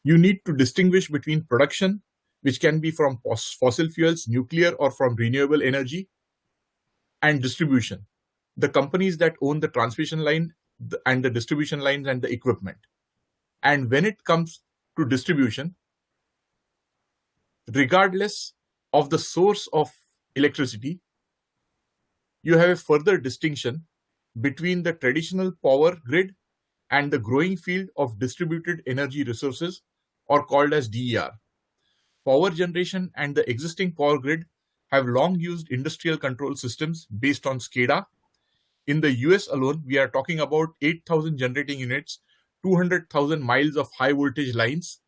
You need to distinguish between production, which can be from fossil fuels, nuclear, or from renewable energy, and distribution, the companies that own the transmission line and the distribution lines and the equipment. And when it comes to distribution, regardless of the source of electricity, you have a further distinction between the traditional power grid and the growing field of distributed energy resources, or called as DER. Power generation and the existing power grid have long used industrial control systems based on SCADA. In the US alone, we are talking about 8,000 generating units, 200,000 miles of high voltage lines,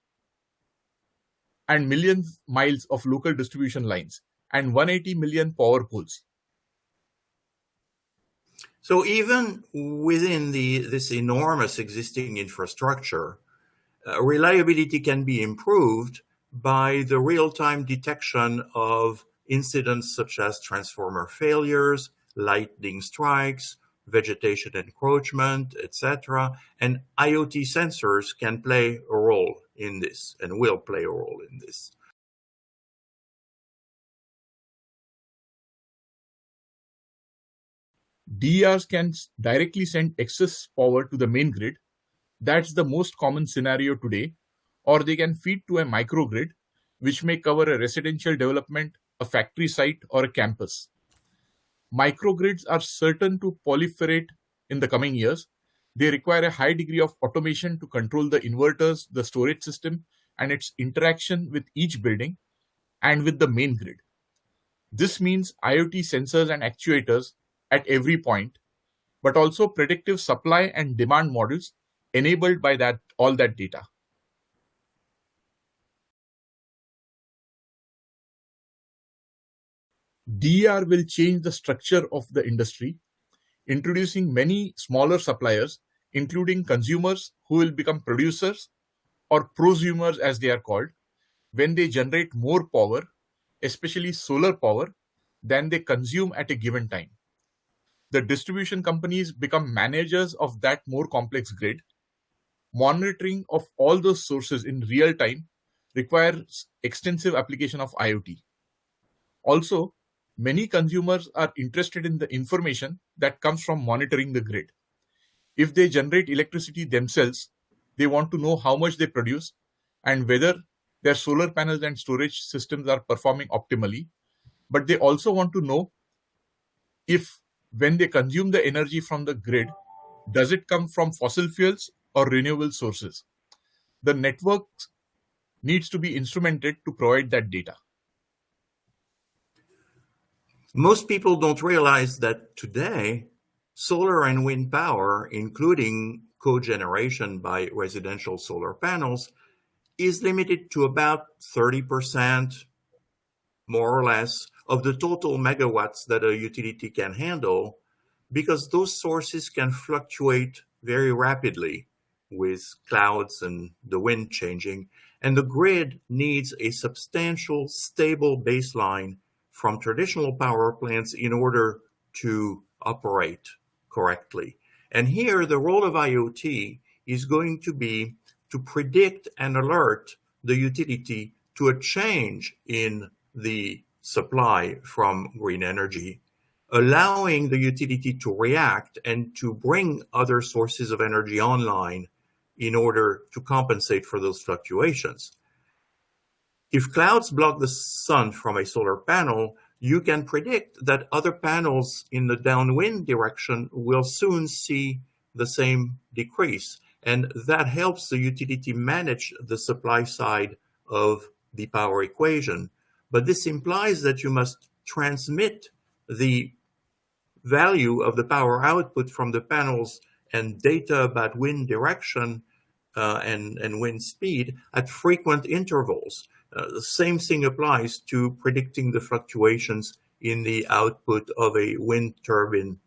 and millions miles of local distribution lines, and 180 million power poles. So even within this enormous existing infrastructure, reliability can be improved by the real-time detection of incidents such as transformer failures, lightning strikes, vegetation encroachment, etc. And IoT sensors can play a role in this and will play a role in this. DERs can directly send excess power to the main grid. That's the most common scenario today. Or they can feed to a microgrid, which may cover a residential development, a factory site, or a campus. Microgrids are certain to proliferate in the coming years. They require a high degree of automation to control the inverters, the storage system, and its interaction with each building and with the main grid. This means IoT sensors and actuators at every point, but also predictive supply and demand models enabled by all that data. DER will change the structure of the industry, introducing many smaller suppliers, including consumers who will become producers or prosumers as they are called, when they generate more power, especially solar power, than they consume at a given time. The distribution companies become managers of that more complex grid. Monitoring of all those sources in real time requires extensive application of IoT. Also, many consumers are interested in the information that comes from monitoring the grid. If they generate electricity themselves, they want to know how much they produce and whether their solar panels and storage systems are performing optimally. But they also want to know if, when they consume the energy from the grid, does it come from fossil fuels or renewable sources? The network needs to be instrumented to provide that data. Most people don't realize that today, solar and wind power, including cogeneration by residential solar panels, is limited to about 30%, more or less, of the total megawatts that a utility can handle, because those sources can fluctuate very rapidly with clouds and the wind changing, and the grid needs a substantial, stable baseline from traditional power plants in order to operate correctly. And here, the role of IoT is going to be to predict and alert the utility to a change in the supply from green energy, allowing the utility to react and to bring other sources of energy online in order to compensate for those fluctuations. If clouds block the sun from a solar panel, you can predict that other panels in the downwind direction will soon see the same decrease. And that helps the utility manage the supply side of the power equation. But this implies that you must transmit the value of the power output from the panels and data about wind direction and wind speed at frequent intervals. The same thing applies to predicting the fluctuations in the output of a wind turbine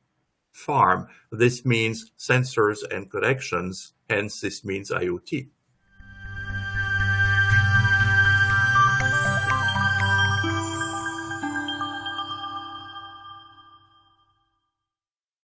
farm. This means sensors and connections, hence this means IoT.